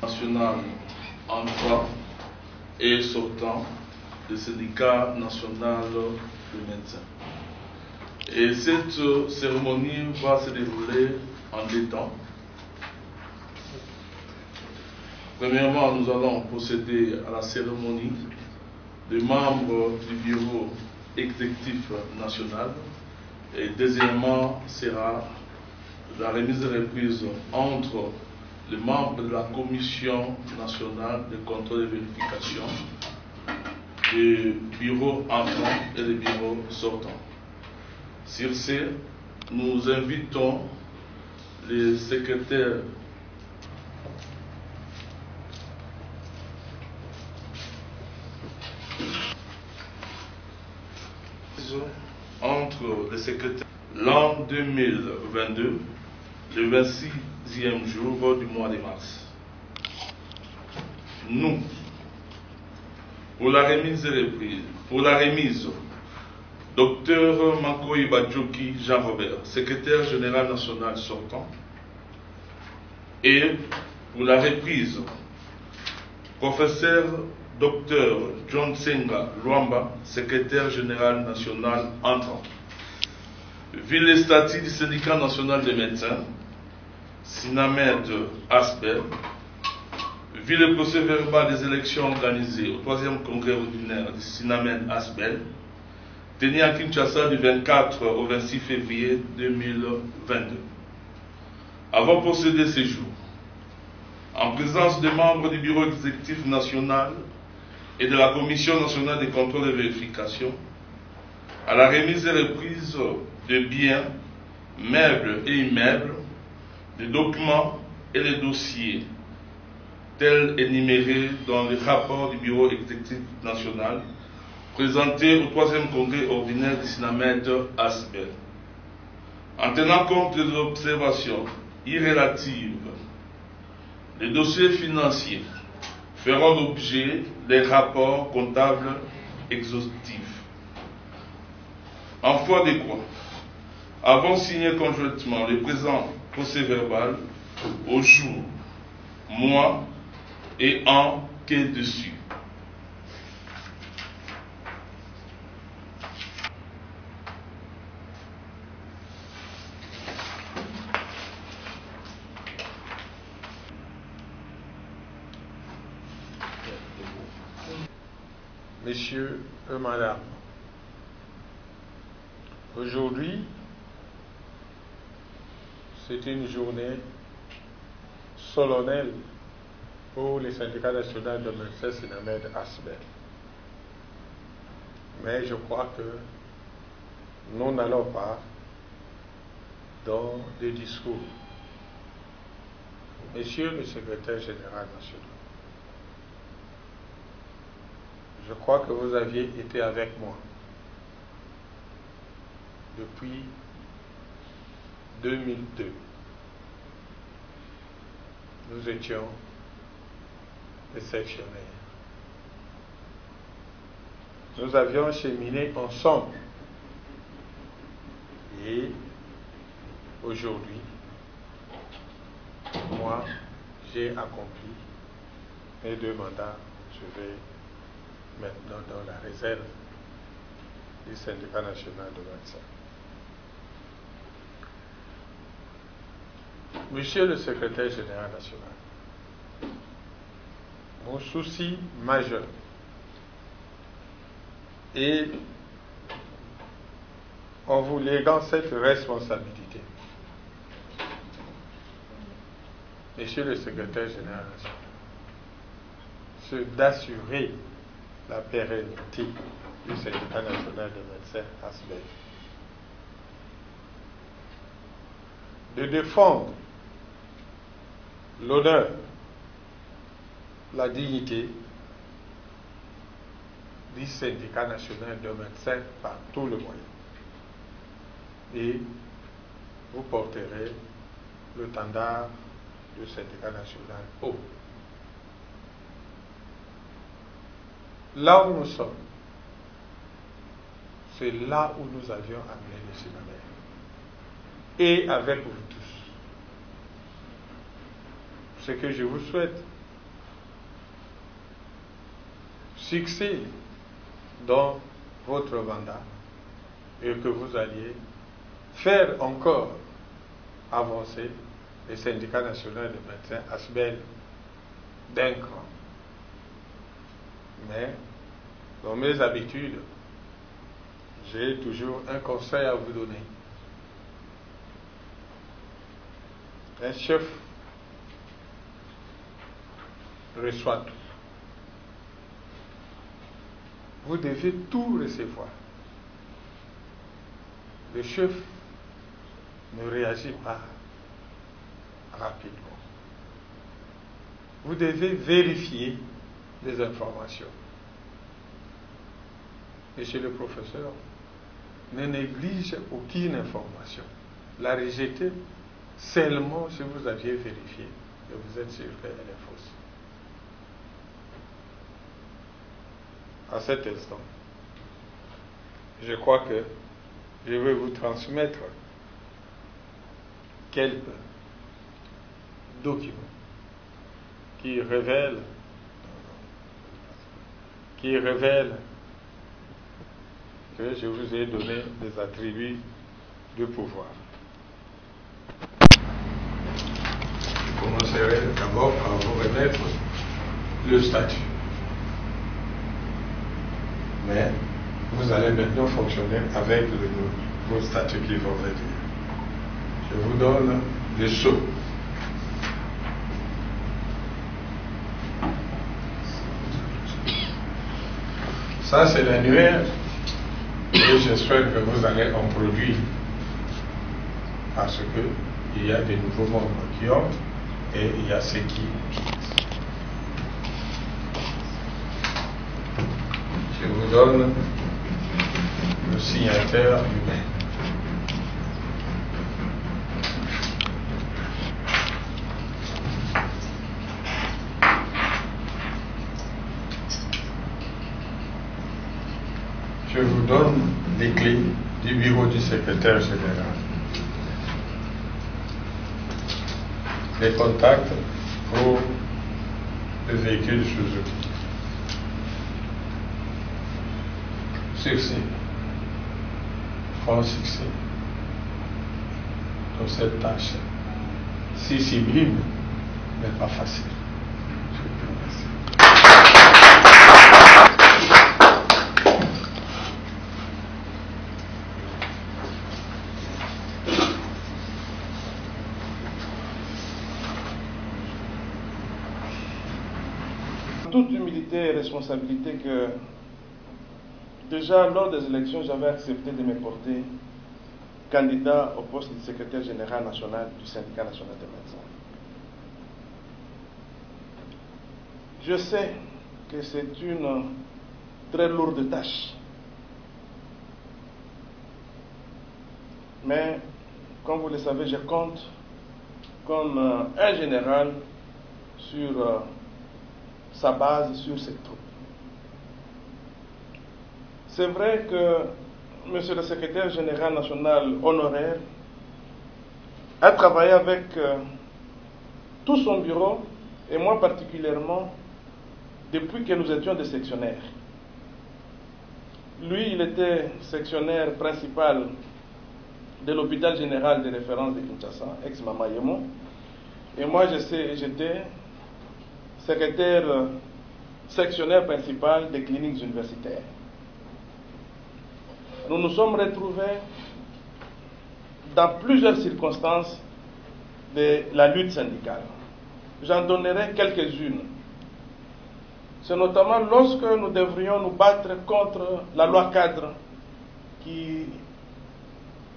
national entrant et sortant du syndicat national de médecins. Et cette cérémonie va se dérouler en deux temps. Premièrement, nous allons procéder à la cérémonie des membres du bureau exécutif national. Et deuxièmement, sera la remise de reprise entre les membres de la Commission nationale de contrôle et vérification, du bureau entrant et du bureau sortant. Sur ce, nous invitons les secrétaires entre les secrétaires l'an 2022, le 26e jour du mois de mars. Nous, pour la remise Dr Makoy Badjouki Jean-Robert, secrétaire général national sortant, et pour la reprise, professeur Dr John Senga Luamba, secrétaire général national entrant. Vu les statuts du syndicat national des médecins, Sinamed Asbel, vu le procès verbal des élections organisées au 3e congrès ordinaire du Sinamed Asbel, tenu à Kinshasa du 24 au 26 février 2022. Avant de procéder ces jours, en présence des membres du bureau exécutif national et de la Commission nationale de contrôle et vérification, à la remise et reprise de biens, meubles et immeubles, des documents et les dossiers, tels énumérés dans le rapport du bureau exécutif national, présenté au 3e congrès ordinaire du Sinamed Asbel. En tenant compte des observations irrélatives, les dossiers financiers feront l'objet d'un rapport comptable exhaustif. En foi de quoi, avons signé conjointement le présent procès verbal au jour, mois et an qu'est dessus. Messieurs et Madame, aujourd'hui, c'est une journée solennelle pour le syndicat national de médecins Sinamed Asbel. Mais je crois que nous n'allons pas dans des discours. Monsieur le secrétaire général national, je crois que vous aviez été avec moi depuis 2002. Nous étions des sectionnaires. Nous avions cheminé ensemble. Et aujourd'hui, moi, j'ai accompli mes 2 mandats. Je vais maintenant dans la réserve du syndicat national de médecins. Monsieur le secrétaire général national, mon souci majeur est, en vous léguant cette responsabilité, Monsieur le secrétaire général national, c'est d'assurer la pérennité du syndicat national de médecins Asbel, de défendre l'honneur, la dignité du syndicat national de médecins par tous les moyens. Et vous porterez le standard du syndicat national haut. Là où nous sommes, c'est là où nous avions amené le Sinamed. Et avec vous tous. Ce que je vous souhaite, succès dans votre mandat et que vous alliez faire encore avancer le syndicat national des médecins ASBEL d'un cran. Mais dans mes habitudes, j'ai toujours un conseil à vous donner. Un chef reçoit tout. Vous devez tout recevoir. Le chef ne réagit pas rapidement. Vous devez vérifier les informations. Monsieur le professeur, ne néglige aucune information. La rejeter seulement si vous aviez vérifié et vous êtes sûr qu'elle est fausse. À cet instant, je crois que je vais vous transmettre quelques documents qui révèlent que je vous ai donné des attributs de pouvoir. Je commencerai d'abord par vous remettre le statut. Mais vous allez maintenant fonctionner avec le nouveau statut qui va venir. Je vous donne des sceaux. Ça, c'est l'annuaire et j'espère que vous allez en produire parce qu'il y a des nouveaux membres qui entrent et il y a ceux qui quittent. Je vous donne le signataire humain. Je vous donne les clés du bureau du secrétaire général. Les contacts pour le véhicule Suzuki. Succès. Franc succès. Dans cette tâche. Si sublime, mais pas facile. Je vous remercie. Toute humilité et responsabilité que déjà lors des élections j'avais accepté de me porter candidat au poste de secrétaire général national du syndicat national des médecins. Je sais que c'est une très lourde tâche, mais comme vous le savez, je compte comme un général sur sa base, sur ses troupes. C'est vrai que Monsieur le secrétaire général national honoraire a travaillé avec tout son bureau, et moi particulièrement, depuis que nous étions des sectionnaires. Lui, il était sectionnaire principal de l'hôpital général de référence de Kinshasa, ex-Mamayemo, et moi j'étais sectionnaire principal des cliniques universitaires. Nous nous sommes retrouvés dans plusieurs circonstances de la lutte syndicale. J'en donnerai quelques-unes. C'est notamment lorsque nous devrions nous battre contre la loi cadre qui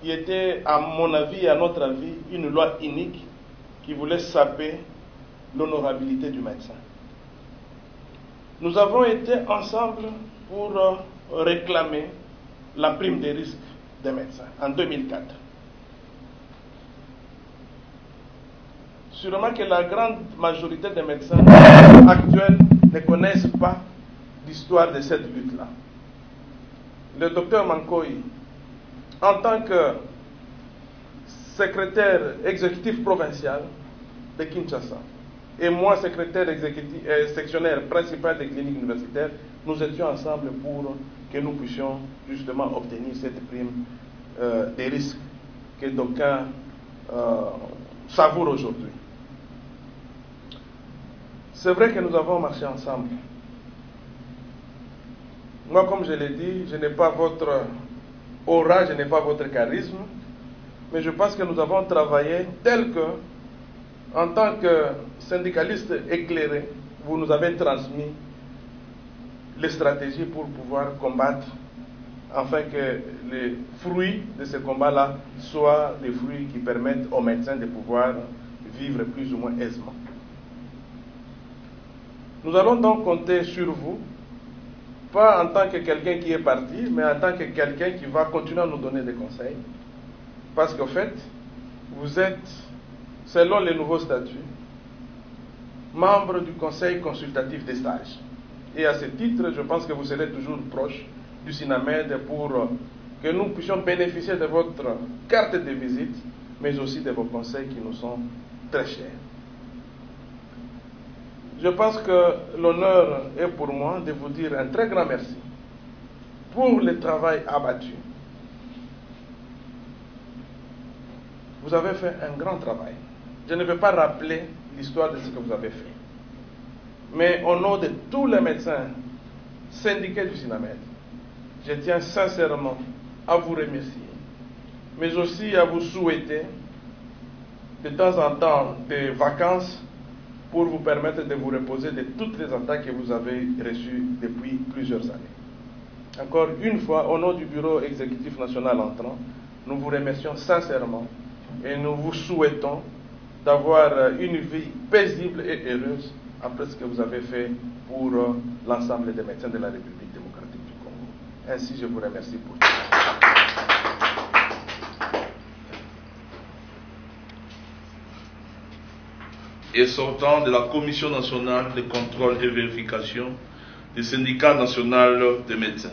était, à mon avis et à notre avis, une loi inique qui voulait saper l'honorabilité du médecin. Nous avons été ensemble pour réclamer la prime des risques des médecins en 2004. Sûrement que la grande majorité des médecins actuels ne connaissent pas l'histoire de cette lutte-là. Le docteur Mankoy, en tant que secrétaire exécutif provincial de Kinshasa, et moi, secrétaire sectionnaire principal des cliniques universitaires, nous étions ensemble pour que nous puissions justement obtenir cette prime des risques que d'aucuns savourent aujourd'hui. C'est vrai que nous avons marché ensemble. Moi, comme je l'ai dit, je n'ai pas votre aura, je n'ai pas votre charisme, mais je pense que nous avons travaillé tel que, en tant que syndicaliste éclairé, vous nous avez transmis les stratégies pour pouvoir combattre, afin que les fruits de ce combat-là soient des fruits qui permettent aux médecins de pouvoir vivre plus ou moins aisément. Nous allons donc compter sur vous, pas en tant que quelqu'un qui est parti, mais en tant que quelqu'un qui va continuer à nous donner des conseils. Parce qu'en fait, vous êtes, selon les nouveaux statuts, membre du conseil consultatif des stages. Et à ce titre, je pense que vous serez toujours proche du SINAMED pour que nous puissions bénéficier de votre carte de visite, mais aussi de vos conseils qui nous sont très chers. Je pense que l'honneur est pour moi de vous dire un très grand merci pour le travail abattu. Vous avez fait un grand travail. Je ne vais pas rappeler l'histoire de ce que vous avez fait. Mais au nom de tous les médecins syndiqués du SINAMED, je tiens sincèrement à vous remercier, mais aussi à vous souhaiter de temps en temps des vacances pour vous permettre de vous reposer de toutes les attaques que vous avez reçues depuis plusieurs années. Encore une fois, au nom du Bureau exécutif national entrant, nous vous remercions sincèrement et nous vous souhaitons d'avoir une vie paisible et heureuse après ce que vous avez fait pour l'ensemble des médecins de la République démocratique du Congo. Ainsi, je vous remercie pour tout. Et sortant de la Commission nationale de contrôle et vérification du syndicat national des médecins.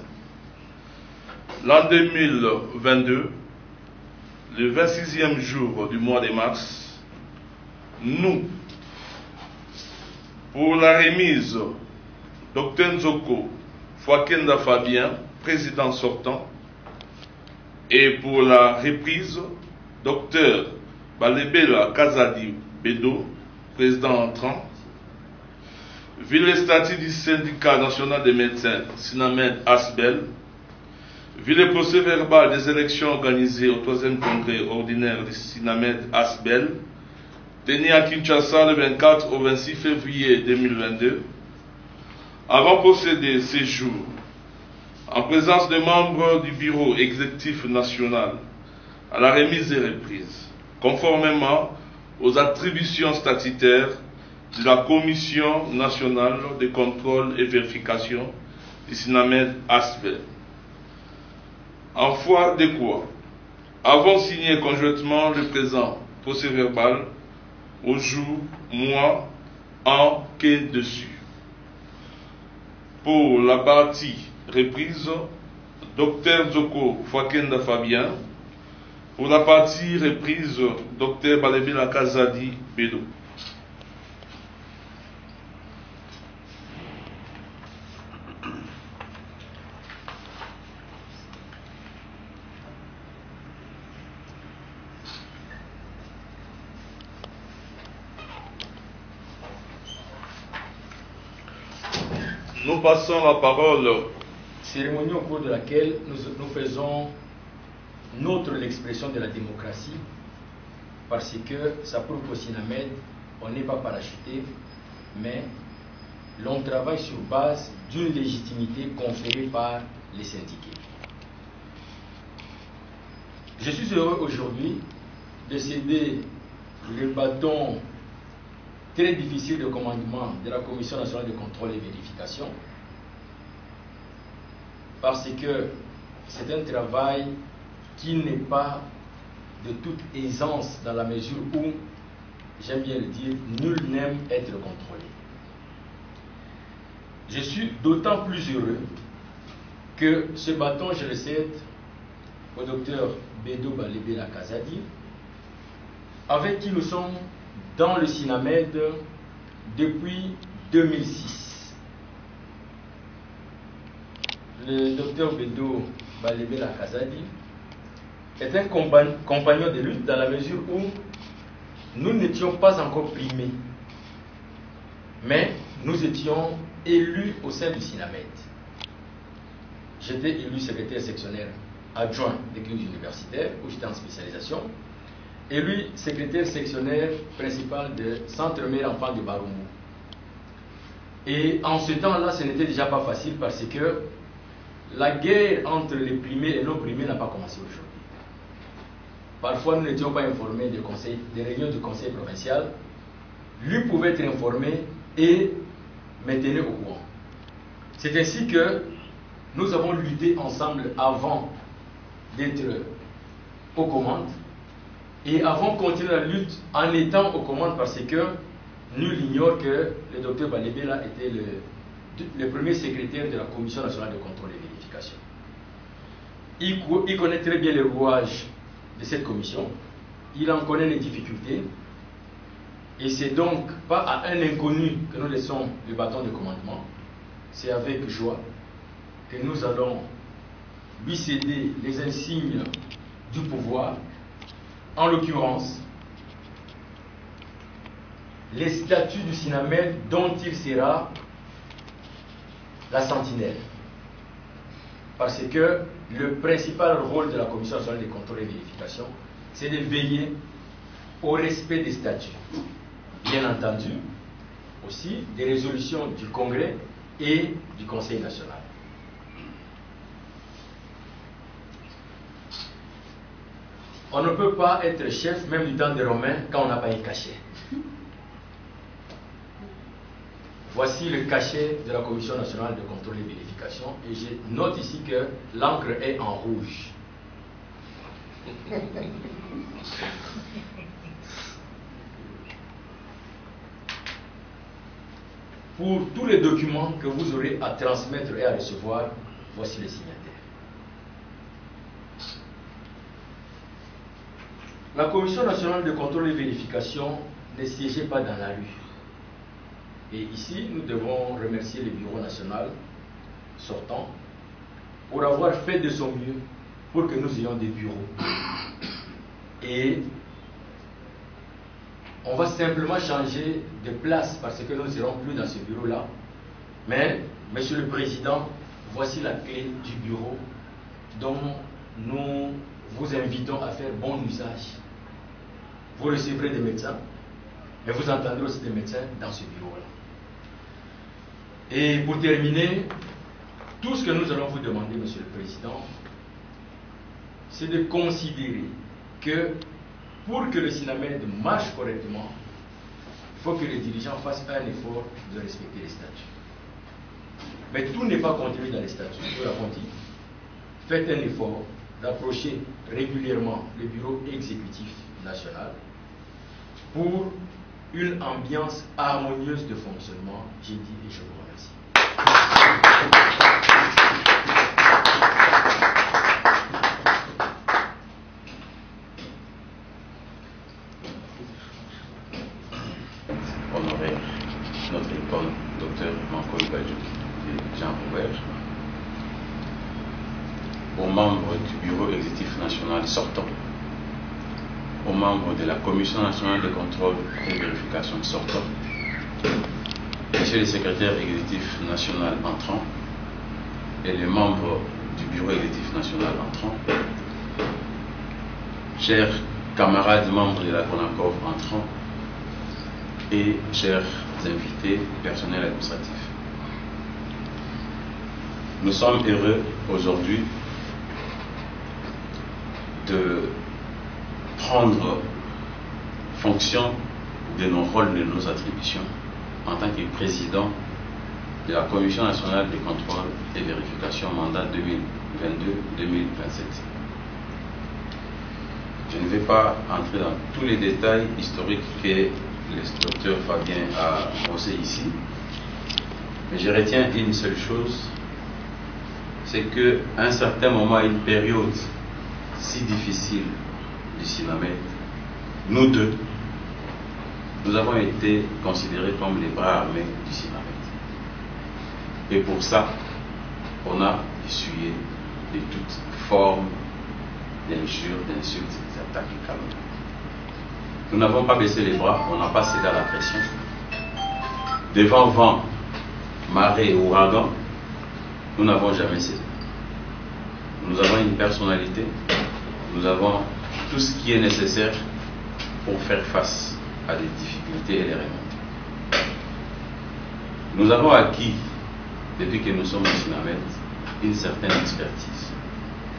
L'an 2022, le 26e jour du mois de mars, nous, pour la remise Dr Nzoko Fouakenda Fabien, président sortant, et pour la reprise Dr Balebela Kazadi Bedo, président entrant, vu les statuts du syndicat national des médecins SINAMED ASBEL, vu le procès verbal des élections organisées au 3e congrès ordinaire du SINAMED ASBEL, tenu à Kinshasa le 24 au 26 février 2022, avant de procéder ces jours, en présence des membres du bureau exécutif national, à la remise et reprise, conformément aux attributions statutaires de la Commission nationale de contrôle et vérification du SINAMED ASBEL. En foi de quoi, avons signé conjointement le présent procès verbal au jour, mois, an qu'est dessus. Pour la partie reprise, Dr Nzoko Fouakenda Fabien. Pour la partie reprise, Dr Balebela Kazadi Bedo. Nous passons la parole. Cérémonie au cours de laquelle nous faisons notre l'expression de la démocratie, parce que ça prouve qu'au SINAMED, on n'est pas parachuté, mais l'on travaille sur base d'une légitimité conférée par les syndiqués. Je suis heureux aujourd'hui de céder le bâton très difficile de commandement de la Commission nationale de contrôle et vérification, parce que c'est un travail qui n'est pas de toute aisance dans la mesure où, j'aime bien le dire, nul n'aime être contrôlé. Je suis d'autant plus heureux que ce bâton, je le cède au docteur Bedo Balebela Kazadi, avec qui nous sommes dans le SINAMED depuis 2006. Le docteur Bédo Balébé Kazadi est un compagnon de lutte dans la mesure où nous n'étions pas encore primés, mais nous étions élus au sein du SINAMED. J'étais élu secrétaire sectionnaire adjoint des cliniques universitaires où j'étais en spécialisation, et lui secrétaire sectionnaire principal de Centre Mère Enfant de Baroumou. Et en ce temps-là, ce n'était déjà pas facile parce que la guerre entre les primés et non primés n'a pas commencé aujourd'hui. Parfois, nous n'étions pas informés des réunions du conseil provincial. Lui pouvait être informé et me tenait au courant. C'est ainsi que nous avons lutté ensemble avant d'être aux commandes et avons continué la lutte en étant aux commandes parce que nul ignore que le docteur Balébéla était le premier secrétaire de la Commission nationale de contrôle et vérification. Il connaît très bien les rouages de cette commission, il en connaît les difficultés, et c'est donc pas à un inconnu que nous laissons le bâton de commandement, c'est avec joie que nous allons lui céder les insignes du pouvoir, en l'occurrence les statuts du SINAMED dont il sera la sentinelle. Parce que le principal rôle de la Commission nationale de contrôle et vérification, c'est de veiller au respect des statuts. Bien entendu, aussi des résolutions du Congrès et du Conseil national. On ne peut pas être chef, même du temps des Romains, quand on n'a pas un cachet. Voici le cachet de la Commission nationale de contrôle et vérification, et je note ici que l'encre est en rouge. Pour tous les documents que vous aurez à transmettre et à recevoir, voici les signataires. La Commission nationale de contrôle et vérification ne siégeait pas dans la rue. Et ici, nous devons remercier le Bureau national sortant pour avoir fait de son mieux pour que nous ayons des bureaux. Et on va simplement changer de place parce que nous ne serons plus dans ce bureau-là. Mais, Monsieur le Président, voici la clé du bureau dont nous vous invitons à faire bon usage. Vous recevrez des médecins, mais vous entendrez aussi des médecins dans ce bureau-là. Et pour terminer, tout ce que nous allons vous demander, Monsieur le Président, c'est de considérer que pour que le SINAMED marche correctement, il faut que les dirigeants fassent un effort de respecter les statuts. Mais tout n'est pas contenu dans les statuts, nous l'avons dit. Faites un effort d'approcher régulièrement le bureau exécutif national pour une ambiance harmonieuse de fonctionnement, j'ai dit et je vous remercie. Honorer notre école, docteur Mankoy Badjou et Jean Robert, aux membres du bureau exécutif national sortant, aux membres de la Commission nationale de contrôle et vérification sortant, Monsieur le secrétaire exécutif national entrant et les membres du bureau exécutif national entrant, chers camarades membres de la CONACOV entrants et chers invités personnels administratifs. Nous sommes heureux aujourd'hui de prendre fonction de nos rôles, de nos attributions en tant que président de la Commission nationale de contrôle et vérification mandat 2022-2027. Je ne vais pas entrer dans tous les détails historiques que le docteur Fabien a posé ici, mais je retiens une seule chose, c'est qu'à un certain moment, à une période si difficile du SINAMED, nous deux, nous avons été considérés comme les bras armés du SINAMED. Et pour ça, on a essuyé de toutes formes d'injures, d'insultes, d'attaques et calomnies. Nous n'avons pas baissé les bras, on n'a pas cédé à la pression. Devant vent, marée et ouragan, nous n'avons jamais cédé. Nous avons une personnalité, nous avons tout ce qui est nécessaire pour faire face à des difficultés et les remonter. Nous avons acquis, depuis que nous sommes au SINAMED, une certaine expertise,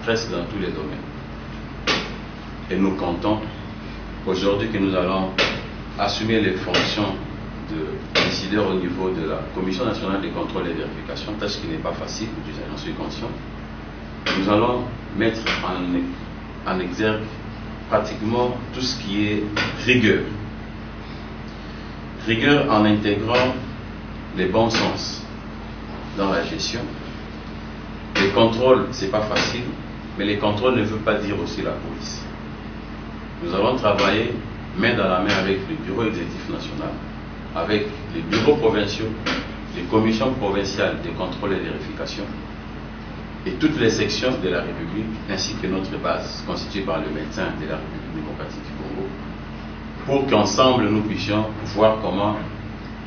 presque dans tous les domaines. Et nous comptons aujourd'hui que nous allons assumer les fonctions de décideur au niveau de la Commission nationale de contrôle et vérification, tâche qui n'est pas facile, j'en suis conscient. Nous allons mettre en exergue pratiquement tout ce qui est rigueur. Rigueur en intégrant les bons sens dans la gestion. Les contrôles, c'est pas facile, mais les contrôles ne veulent pas dire aussi la police. Nous allons travailler main dans la main avec le bureau exécutif national, avec les bureaux provinciaux, les commissions provinciales de contrôle et vérification, et toutes les sections de la République, ainsi que notre base constituée par le médecin de la République démocratique du Congo, pour qu'ensemble nous puissions voir comment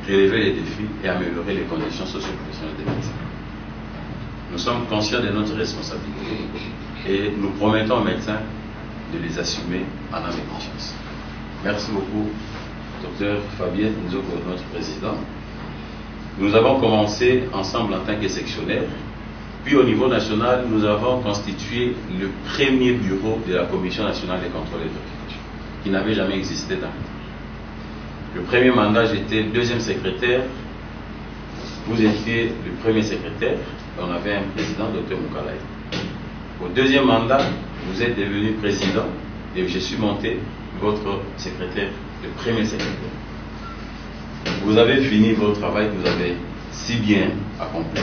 relever les défis et améliorer les conditions socio-professionnelles des médecins. Nous sommes conscients de notre responsabilité et nous promettons aux médecins de les assumer en âme et conscience. Merci beaucoup, Dr Fabien Nzoko, notre président. Nous avons commencé ensemble en tant que sectionnaire. Puis au niveau national, nous avons constitué le premier bureau de la Commission nationale des contrôles et vérifications, qui n'avait jamais existé dans le temps. Le premier mandat, j'étais deuxième secrétaire, vous étiez le premier secrétaire, on avait un président, Dr Moukalaï. Au deuxième mandat, vous êtes devenu président et je suis monté votre secrétaire, le premier secrétaire. Vous avez fini votre travail que vous avez si bien accompli.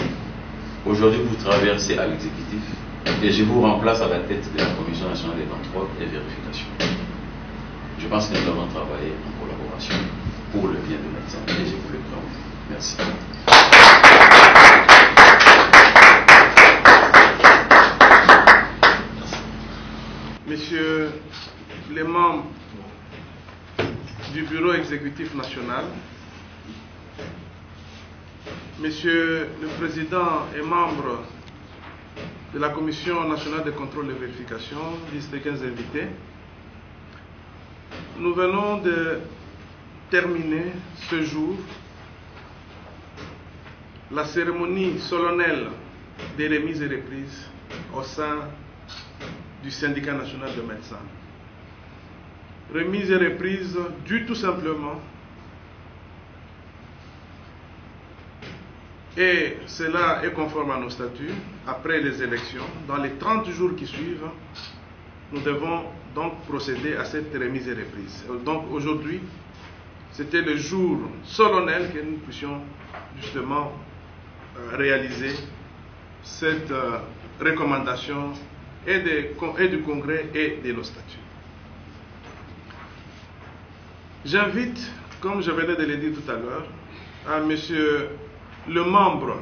Aujourd'hui, vous traversez à l'exécutif et je vous remplace à la tête de la Commission nationale des contrôles et vérifications. Je pense que nous allons travailler en collaboration pour le bien des médecins et je vous le promets. Merci. Messieurs les membres du Bureau exécutif national, Monsieur le Président et membre de la Commission nationale de contrôle et vérification, distingués invités, nous venons de terminer ce jour la cérémonie solennelle des remises et reprises au sein du syndicat national de médecins. Remise et reprise due tout simplement, et cela est conforme à nos statuts, après les élections, dans les 30 jours qui suivent, nous devons donc procéder à cette remise et reprise. Donc aujourd'hui, c'était le jour solennel que nous puissions justement réaliser cette recommandation et du Congrès et de nos statuts. J'invite, comme je venais de le dire tout à l'heure, à monsieur le membre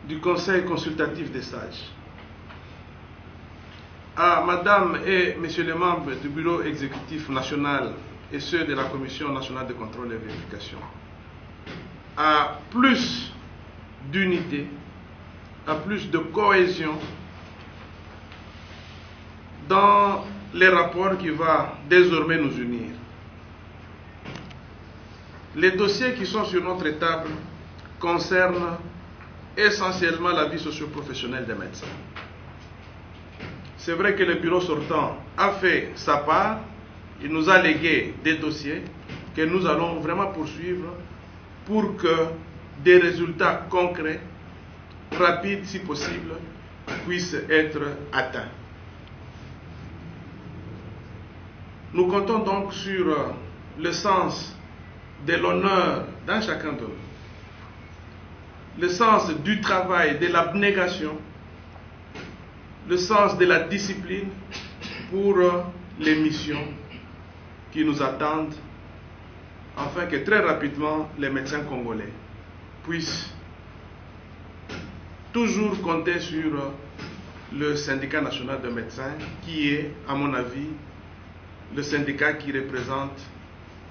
du Conseil consultatif des sages, à madame et monsieur les membres du Bureau exécutif national et ceux de la Commission nationale de contrôle et vérification, à plus d'unité, à plus de cohésion dans les rapports qui vont désormais nous unir. Les dossiers qui sont sur notre table concernent essentiellement la vie socio-professionnelle des médecins. C'est vrai que le bureau sortant a fait sa part, il nous a légué des dossiers que nous allons vraiment poursuivre pour que des résultats concrets, rapides si possible, puissent être atteints. Nous comptons donc sur le sens de l'honneur dans chacun de nous, le sens du travail, de l'abnégation, le sens de la discipline pour les missions qui nous attendent afin que très rapidement les médecins congolais puissent toujours compter sur le syndicat national de médecins qui est, à mon avis, le syndicat qui représente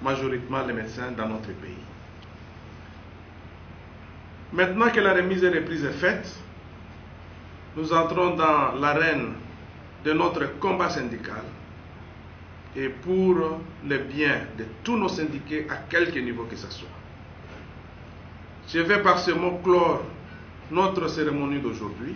majoritairement les médecins dans notre pays. Maintenant que la remise et reprise est faite, nous entrons dans l'arène de notre combat syndical et pour le bien de tous nos syndiqués à quelque niveau que ce soit. Je vais par ce mot clore notre cérémonie d'aujourd'hui.